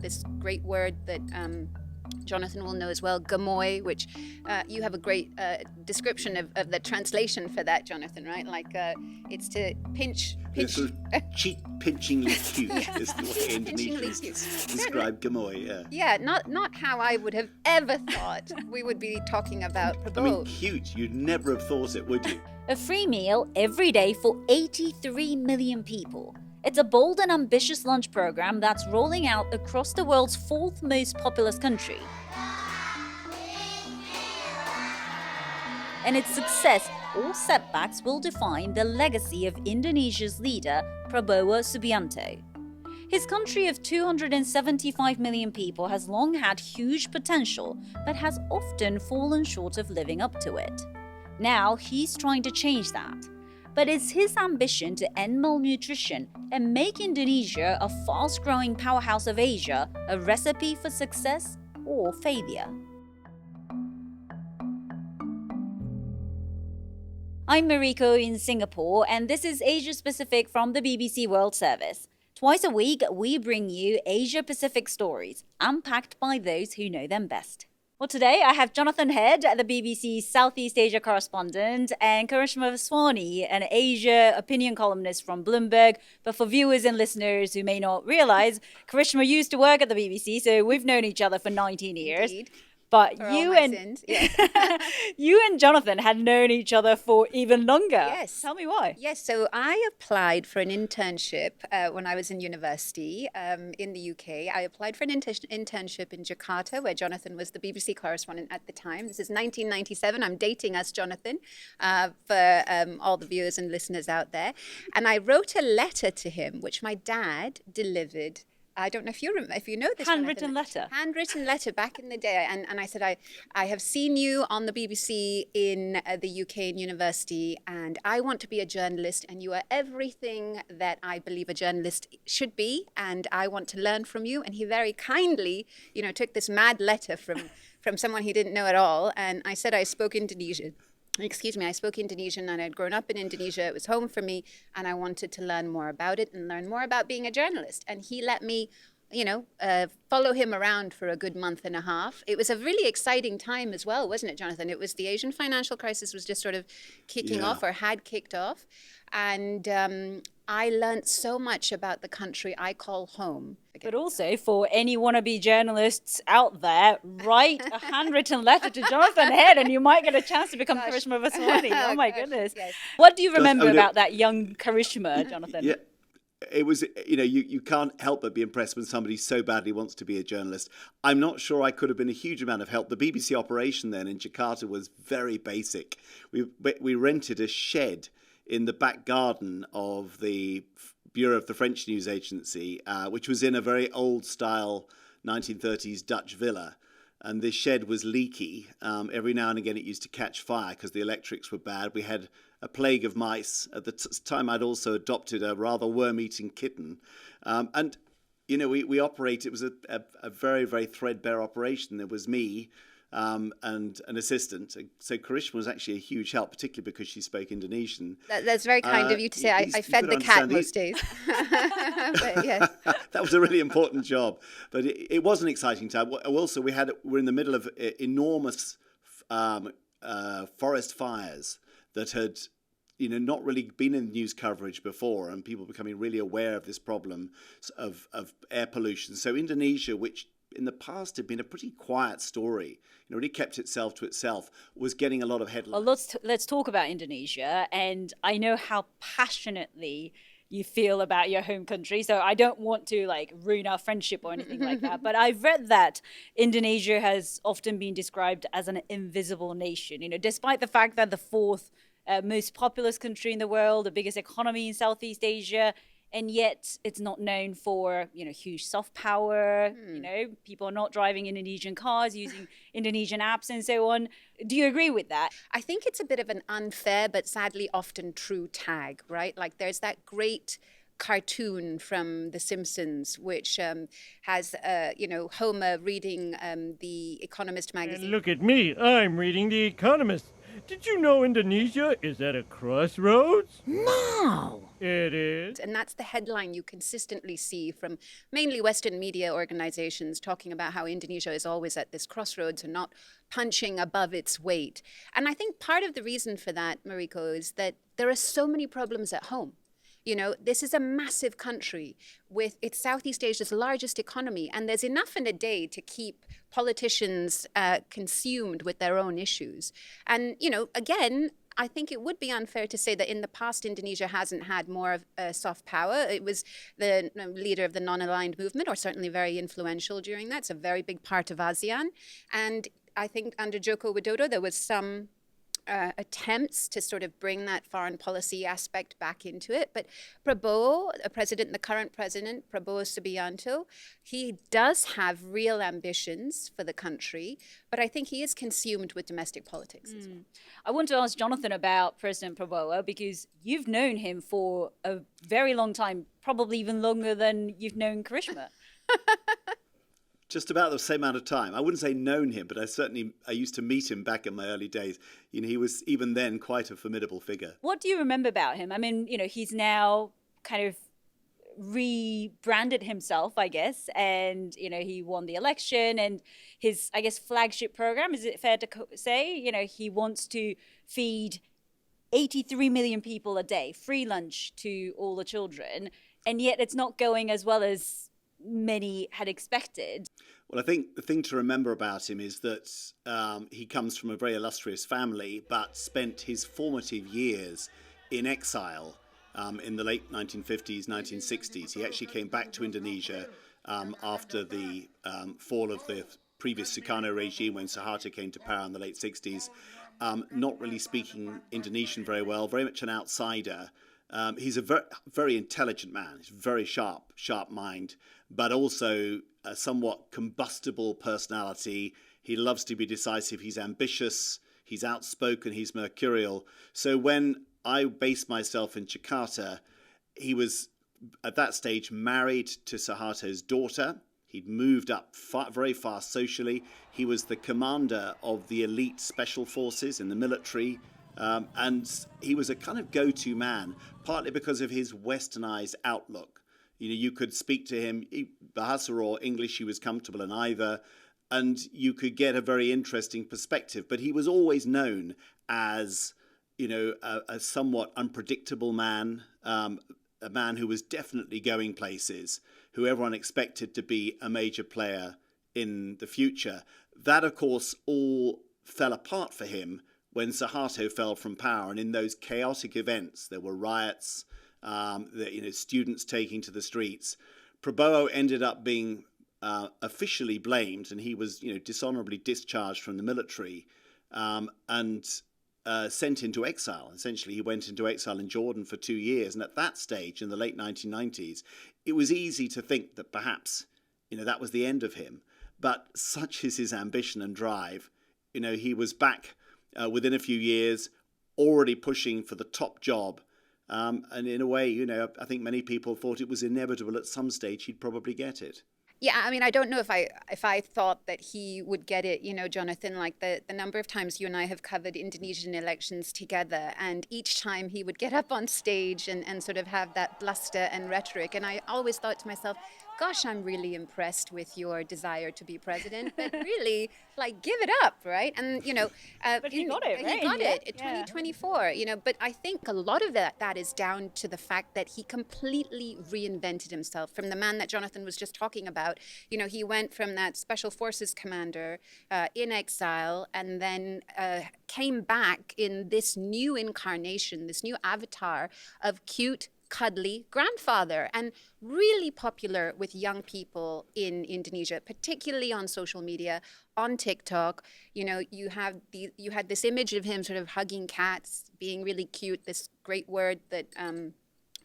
this great word that Jonathan will know as well, gamoy, which you have a great description of the translation for that, Jonathan, right? Like it's to pinch. It's sort of cheek-pinchingly cute is the way Indonesians describe gamoy, yeah. Yeah, not how I would have ever thought we would be talking about Prabowo. I mean, cute, you'd never have thought it, would you? A free meal every day for 83 million people. It's a bold and ambitious lunch program that's rolling out across the world's fourth most populous country. And its success or setbacks will define the legacy of Indonesia's leader, Prabowo Subianto. His country of 275 million people has long had huge potential, but has often fallen short of living up to it. Now he's trying to change that. But is his ambition to end malnutrition and make Indonesia a fast-growing powerhouse of Asia a recipe for success or failure? I'm Mariko in Singapore, and this is Asia Pacific from the BBC World Service. Twice a week, we bring you Asia Pacific stories, unpacked by those who know them best. Well, today I have Jonathan Head, the BBC's Southeast Asia correspondent, and Karishma Vaswani, an Asia opinion columnist from Bloomberg. But for viewers and listeners who may not realize, Karishma used to work at the BBC, so we've known each other for 19 years. Indeed. But For you all my and sins, yes. you and Jonathan had known each other for even longer. Yes. Tell me why. Yes, so I applied for an internship when I was in university in the UK. I applied for an internship in Jakarta, where Jonathan was the BBC correspondent at the time. This is 1997. I'm dating us, Jonathan, for all the viewers and listeners out there. And I wrote a letter to him, which my dad delivered. I don't know if you know this. Handwritten Jonathan. letter. Handwritten letter back in the day. And I said, I have seen you on the BBC in the UK in university, and I want to be a journalist, and you are everything that I believe a journalist should be, and I want to learn from you. And he very kindly, took this mad letter from someone he didn't know at all. And I said I spoke Indonesian. I spoke Indonesian, and I'd grown up in Indonesia. It was home for me, and I wanted to learn more about it and learn more about being a journalist. And he let me, follow him around for a good month and a half. It was a really exciting time as well, wasn't it, Jonathan? It was the Asian financial crisis was just sort of kicking off, or had kicked off. And I learned so much about the country I call home. But also, for any wannabe journalists out there, write a handwritten letter to Jonathan Head and you might get a chance to become Karishma Vaswani. Oh my goodness. Yes. What do you remember about that young Karishma, Jonathan? Yeah. It was, you can't help but be impressed when somebody so badly wants to be a journalist. I'm not sure I could have been a huge amount of help. The BBC operation then in Jakarta was very basic. We rented a shed in the back garden of the Bureau of the French News Agency, which was in a very old-style 1930s Dutch villa. And this shed was leaky. Every now and again it used to catch fire because the electrics were bad. We had a plague of mice. At the time I'd also adopted a rather worm-eating kitten. We operated, it was a very, very threadbare operation. There was me and an assistant. So Karishma was actually a huge help, particularly because she spoke Indonesian. That's very kind of you to say. I fed the cat most days. But, yes. That was a really important job. But it was an exciting time. Also, we're in the middle of enormous forest fires that had not really been in news coverage before, and people becoming really aware of this problem of air pollution. So Indonesia, which in the past had been a pretty quiet story, really kept itself to itself, was getting a lot of headlines. Well, let's talk about Indonesia, and I know how passionately you feel about your home country, so I don't want to ruin our friendship or anything like that, but I've read that Indonesia has often been described as an invisible nation, despite the fact that the fourth most populous country in the world, the biggest economy in Southeast Asia, and yet it's not known for, huge soft power. People are not driving Indonesian cars, using Indonesian apps and so on. Do you agree with that? I think it's a bit of an unfair, but sadly often true tag, right? Like there's that great cartoon from The Simpsons, which has, Homer reading The Economist magazine. And look at me, I'm reading The Economist. Did you know Indonesia is at a crossroads? No. It is. And that's the headline you consistently see from mainly Western media organizations talking about how Indonesia is always at this crossroads and not punching above its weight. And I think part of the reason for that, Mariko, is that there are so many problems at home. You know, this is a massive country with it's Southeast Asia's largest economy, and there's enough in a day to keep politicians consumed with their own issues. And, you know, again, I think it would be unfair to say that in the past, Indonesia hasn't had more of a soft power. It was the leader of the non-aligned movement, or certainly very influential during that. It's a very big part of ASEAN. And I think under Joko Widodo, there was some attempts to sort of bring that foreign policy aspect back into it. But Prabowo, the current president, Prabowo Subianto, he does have real ambitions for the country, but I think he is consumed with domestic politics as well. I want to ask Jonathan about President Prabowo because you've known him for a very long time, probably even longer than you've known Karishma. Just about the same amount of time. I wouldn't say known him, but I used to meet him back in my early days. You know, he was even then quite a formidable figure. What do you remember about him? I mean, you know, he's now kind of rebranded himself, I guess, and, you know, he won the election and his, I guess, flagship program, is it fair to say, you know, he wants to feed 83 million people a day, free lunch to all the children, and yet it's not going as well as many had expected. Well, I think the thing to remember about him is that he comes from a very illustrious family, but spent his formative years in exile in the late 1950s, 1960s. He actually came back to Indonesia after the fall of the previous Sukarno regime when Suharto came to power in the late 60s, not really speaking Indonesian very well, very much an outsider. He's a very intelligent man. He's very sharp mind, but also a somewhat combustible personality. He loves to be decisive. He's ambitious. He's outspoken. He's mercurial. So when I based myself in Jakarta, he was at that stage married to Suharto's daughter. He'd moved up very fast socially. He was the commander of the elite special forces in the military. And he was a kind of go-to man, partly because of his westernized outlook. You know, you could speak to him, Bahasa or English, he was comfortable in either, and you could get a very interesting perspective. But he was always known as, you know, a somewhat unpredictable man, a man who was definitely going places, who everyone expected to be a major player in the future. That, of course, all fell apart for him when Suharto fell from power, and in those chaotic events, there were riots, students taking to the streets. Prabowo ended up being officially blamed, and he was, dishonorably discharged from the military and sent into exile. Essentially, he went into exile in Jordan for 2 years, and at that stage, in the late 1990s, it was easy to think that perhaps, that was the end of him. But such is his ambition and drive. He was back within a few years, already pushing for the top job. And in a way, I think many people thought it was inevitable at some stage he'd probably get it. Yeah, I mean, I don't know if I thought that he would get it, Jonathan, like the number of times you and I have covered Indonesian elections together, and each time he would get up on stage and sort of have that bluster and rhetoric. And I always thought to myself, gosh, I'm really impressed with your desire to be president, but really, give it up, right? And, but he got it, right? He got it in 2024, but I think a lot of that is down to the fact that he completely reinvented himself from the man that Jonathan was just talking about. He went from that special forces commander in exile and then came back in this new incarnation, this new avatar of cute, cuddly grandfather, and really popular with young people in Indonesia, particularly on social media, on TikTok. You had this image of him sort of hugging cats, being really cute, this great word that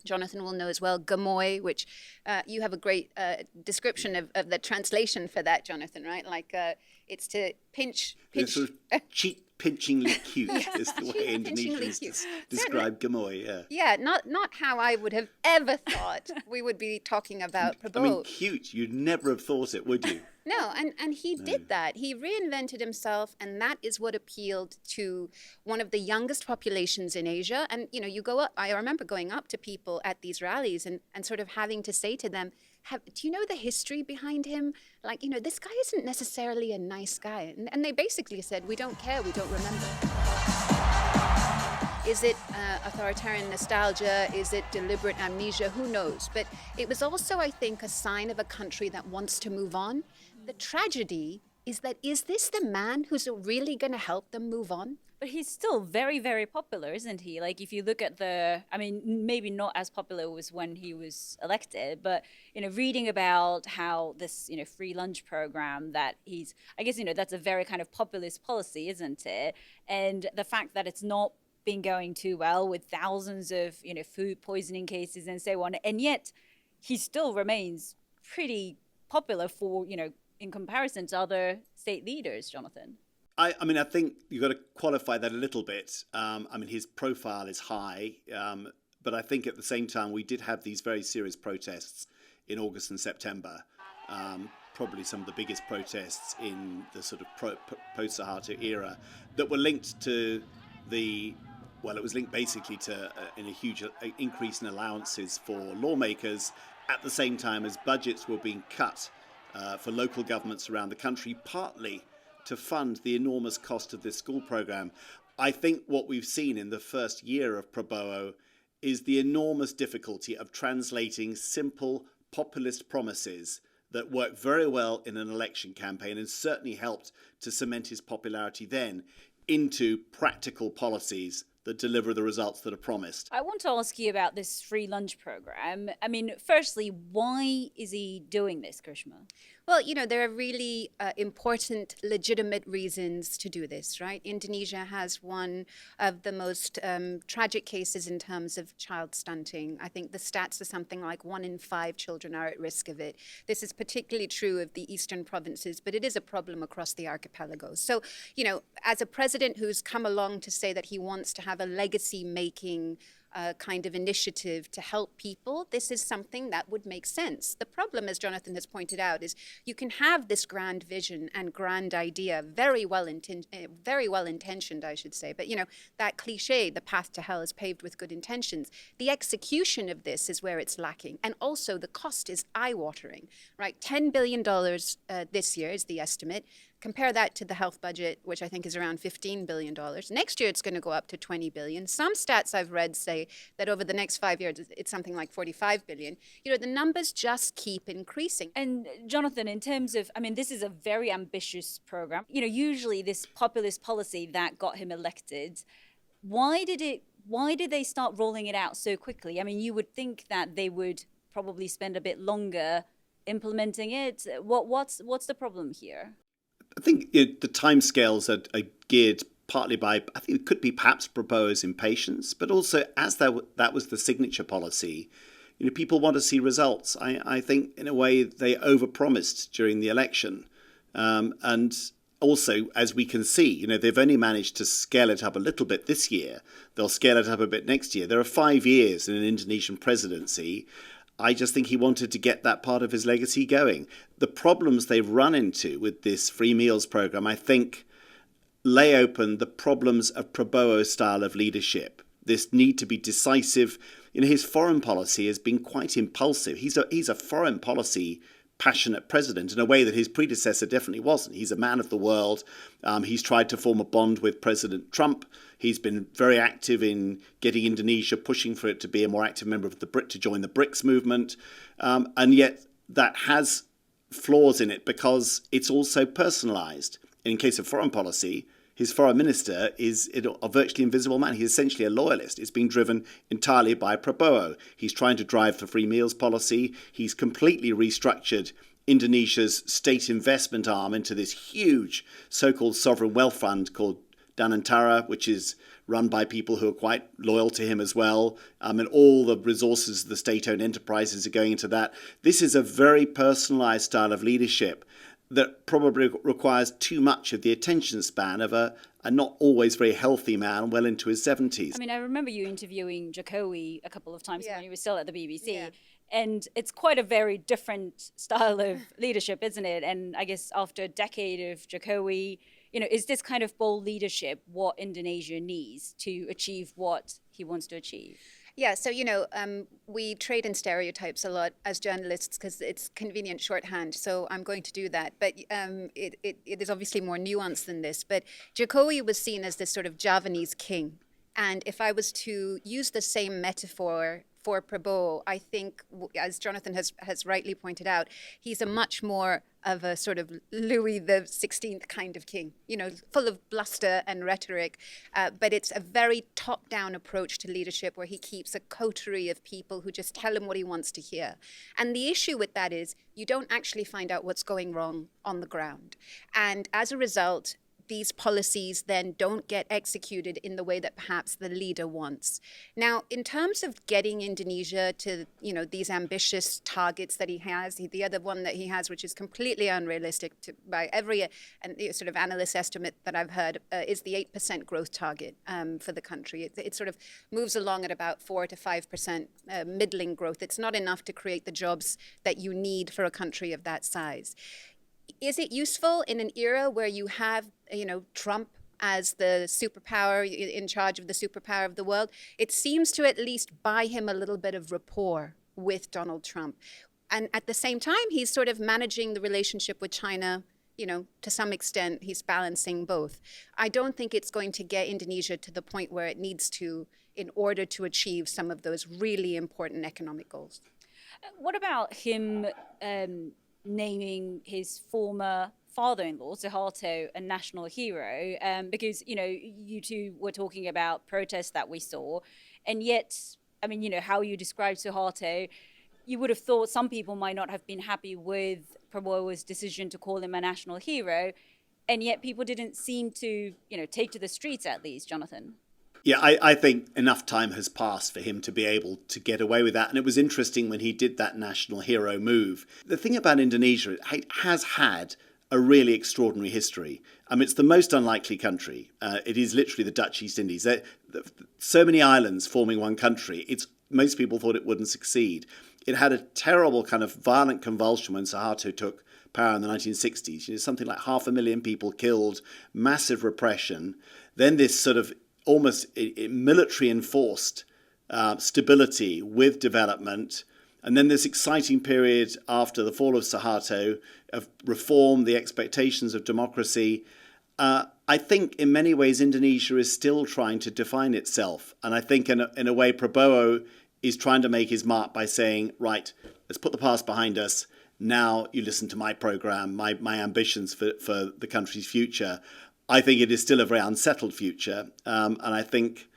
Jonathan will know as well, gamoy, which you have a great description of the translation for that, Jonathan, right? It's to pinch. It's sort of cheek-pinchingly cute is the way Indonesians describe gamoy, yeah. Yeah, not how I would have ever thought we would be talking about Prabowo. I mean, cute. You'd never have thought it, would you? No, and he did that. He reinvented himself, and that is what appealed to one of the youngest populations in Asia. And you go up. I remember going up to people at these rallies and sort of having to say to them, do you know the history behind him? Like, this guy isn't necessarily a nice guy. And they basically said, we don't care, we don't remember. Is it authoritarian nostalgia? Is it deliberate amnesia? Who knows? But it was also, I think, a sign of a country that wants to move on. The tragedy is this the man who's really going to help them move on? But he's still very, very popular, isn't he? Like, if you look at maybe not as popular as when he was elected, but, reading about how this, free lunch program that I guess, that's a very kind of populist policy, isn't it? And the fact that it's not been going too well with thousands of, food poisoning cases and so on. And yet he still remains pretty popular for, in comparison to other state leaders, Jonathan. I think you've got to qualify that a little bit. His profile is high, but I think at the same time we did have these very serious protests in August and September, probably some of the biggest protests in the sort of post-Suharto era that were linked to it was linked basically to a huge increase in allowances for lawmakers at the same time as budgets were being cut for local governments around the country, partly to fund the enormous cost of this school program. I think what we've seen in the first year of Prabowo is the enormous difficulty of translating simple populist promises that work very well in an election campaign and certainly helped to cement his popularity then into practical policies that deliver the results that are promised. I want to ask you about this free lunch program. Firstly, why is he doing this, Karishma? Well, there are really important, legitimate reasons to do this, right? Indonesia has one of the most tragic cases in terms of child stunting. I think the stats are something like 1 in 5 children are at risk of it. This is particularly true of the eastern provinces, but it is a problem across the archipelago. So, as a president who's come along to say that he wants to have a legacy-making kind of initiative to help people, this is something that would make sense. The problem, as Jonathan has pointed out, is you can have this grand vision and grand idea, very well intentioned, I should say. But, that cliche, the path to hell is paved with good intentions. The execution of this is where it's lacking. And also the cost is eye-watering, right? $10 billion this year is the estimate. Compare that to the health budget, which I think is around $15 billion. Next year, it's going to go up to $20 billion. Some stats I've read say that over the next 5 years, it's something like $45 billion. The numbers just keep increasing. And Jonathan, in terms of, this is a very ambitious program. Usually this populist policy that got him elected, why did they start rolling it out so quickly? You would think that they would probably spend a bit longer implementing it. What's the problem here? I think the timescales are geared partly by, I think it could be perhaps Prabowo's impatience, but also as that was the signature policy, people want to see results. I think in a way they overpromised during the election. And also, as we can see, they've only managed to scale it up a little bit this year. They'll scale it up a bit next year. There are 5 years in an Indonesian presidency. I just think he wanted to get that part of his legacy going. The problems they've run into with this free meals program, I think, lay open the problems of Prabowo's style of leadership. This need to be decisive. His foreign policy has been quite impulsive. He's a foreign policy passionate president in a way that his predecessor definitely wasn't. He's a man of the world. He's tried to form a bond with President Trump. He's been very active in getting Indonesia, pushing for it to be a more active member of to join the BRICS movement. And yet that has flaws in it because it's also personalized. In case of foreign policy, his foreign minister is a virtually invisible man. He's essentially a loyalist. It's being driven entirely by Prabowo. He's trying to drive the free meals policy. He's completely restructured Indonesia's state investment arm into this huge so-called sovereign wealth fund called Danantara, which is run by people who are quite loyal to him as well. And all the resources of the state-owned enterprises are going into that. This is a very personalized style of leadership that probably requires too much of the attention span of a not always very healthy man well into his 70s. I remember you interviewing Jokowi a couple of times when he was still at the BBC. Yeah. And it's quite a very different style of leadership, isn't it? And I guess after a decade of Jokowi, is this kind of bold leadership what Indonesia needs to achieve what he wants to achieve? Yeah, so we trade in stereotypes a lot as journalists because it's convenient shorthand. So I'm going to do that, but it is obviously more nuanced than this. But Jokowi was seen as this sort of Javanese king, and if I was to use the same metaphor for Prabowo, I think, as Jonathan has rightly pointed out, he's a much more of a sort of Louis the 16th kind of king, full of bluster and rhetoric. But it's a very top-down approach to leadership where he keeps a coterie of people who just tell him what he wants to hear. And the issue with that is you don't actually find out what's going wrong on the ground. And as a result, these policies then don't get executed in the way that perhaps the leader wants. Now, in terms of getting Indonesia to, these ambitious targets that he has, the other one that he has, which is completely unrealistic by every sort of analyst estimate that I've heard, is the 8% growth target for the country. It sort of moves along at about 4 to 5% middling growth. It's not enough to create the jobs that you need for a country of that size. Is it useful in an era where you have, Trump as the superpower in charge of the superpower of the world? It seems to at least buy him a little bit of rapport with Donald Trump. And at the same time, he's sort of managing the relationship with China. To some extent, he's balancing both. I don't think it's going to get Indonesia to the point where it needs to in order to achieve some of those really important economic goals. What about him naming his former father-in-law, Suharto, a national hero? Because, you two were talking about protests that we saw. And yet, how you described Suharto, you would have thought some people might not have been happy with Prabowo's decision to call him a national hero. And yet people didn't seem to, take to the streets at least, Jonathan. Yeah, I think enough time has passed for him to be able to get away with that. And it was interesting when he did that national hero move. The thing about Indonesia, it has had a really extraordinary history. It's the most unlikely country. It is literally the Dutch East Indies. So many islands forming one country. Most people thought it wouldn't succeed. It had a terrible kind of violent convulsion when Suharto took power in the 1960s. Something like 500,000 people killed, massive repression. Then this sort of almost military enforced stability with development. And then this exciting period after the fall of Suharto of reform, the expectations of democracy. I think in many ways Indonesia is still trying to define itself. And I think in a way Prabowo is trying to make his mark by saying, right, let's put the past behind us. Now you listen to my program, my ambitions for the country's future. I think it is still a very unsettled future. And I think,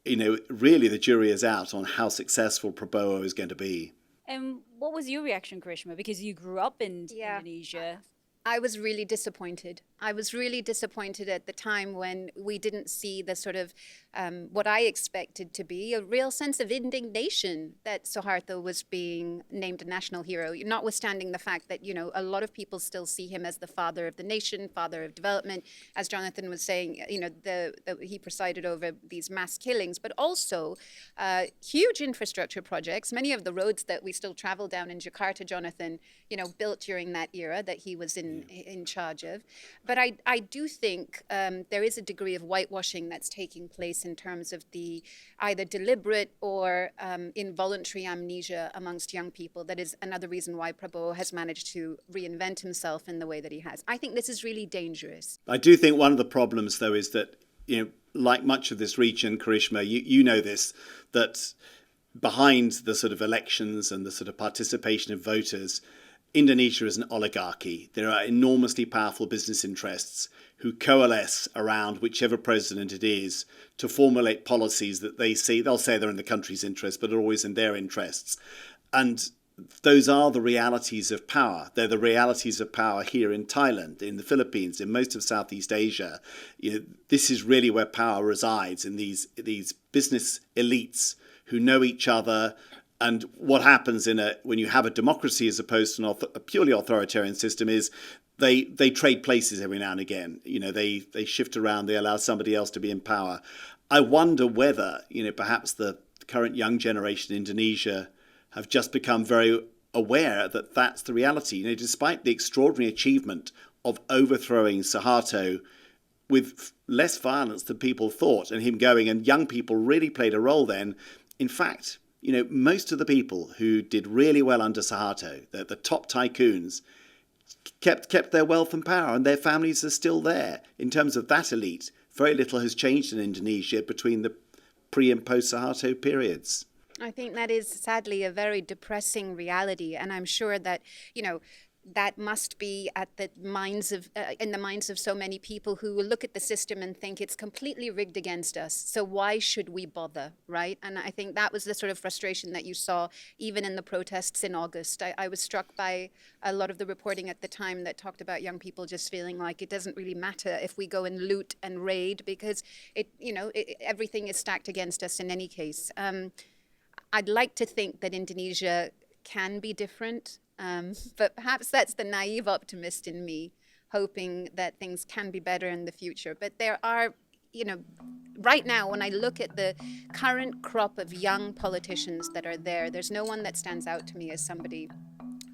really the jury is out on how successful Prabowo is going to be. And what was your reaction, Karishma? Because you grew up in Indonesia. I was really disappointed. I was really disappointed at the time when we didn't see the sort of what I expected to be a real sense of indignation that Suharto was being named a national hero, notwithstanding the fact that, a lot of people still see him as the father of the nation, father of development. As Jonathan was saying, he presided over these mass killings, but also huge infrastructure projects. Many of the roads that we still travel down in Jakarta, Jonathan, built during that era that he was in charge of. But I do think there is a degree of whitewashing that's taking place in terms of the either deliberate or involuntary amnesia amongst young people. That is another reason why Prabowo has managed to reinvent himself in the way that he has. I think this is really dangerous. I do think one of the problems, though, is that, like much of this region, Karishma, you know this, that behind the sort of elections and the sort of participation of voters, Indonesia is an oligarchy. There are enormously powerful business interests who coalesce around whichever president it is to formulate policies that they see. They'll say they're in the country's interest, but are always in their interests. And those are the realities of power. They're the realities of power here in Thailand, in the Philippines, in most of Southeast Asia. This is really where power resides, in these business elites who know each other. And what happens when you have a democracy as opposed to a purely authoritarian system is they trade places every now and again. They shift around. They allow somebody else to be in power. I wonder whether perhaps the current young generation in Indonesia have just become very aware that that's the reality. You know, despite the extraordinary achievement of overthrowing Suharto with less violence than people thought, and him going, and young people really played a role then. In fact, you know, most of the people who did really well under Suharto, the top tycoons, kept their wealth and power, and their families are still there. In terms of that elite, very little has changed in Indonesia between the pre and post Suharto periods. I think that is sadly a very depressing reality, and I'm sure that, you know, that must be at the minds of in the minds of so many people who will look at the system and think it's completely rigged against us. So why should we bother, right? And I think that was the sort of frustration that you saw even in the protests in August. I was struck by a lot of the reporting at the time that talked about young people just feeling like it doesn't really matter if we go and loot and raid because everything is stacked against us in any case. I'd like to think that Indonesia can be different. But perhaps that's the naive optimist in me, hoping that things can be better in the future. But there are, you know, right now, when I look at the current crop of young politicians that are there, there's no one that stands out to me as somebody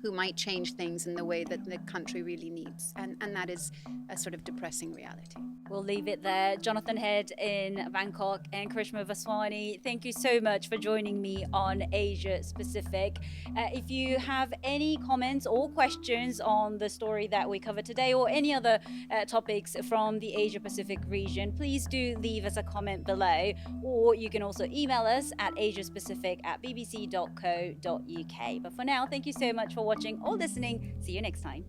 who might change things in the way that the country really needs. And that is a sort of depressing reality. We'll leave it there. Jonathan Head in Bangkok and Karishma Vaswani, thank you so much for joining me on Asia Pacific. If you have any comments or questions on the story that we covered today or any other topics from the Asia Pacific region, please do leave us a comment below, or you can also email us at asiapacific@bbc.co.uk. But for now, thank you so much for watching or listening. See you next time.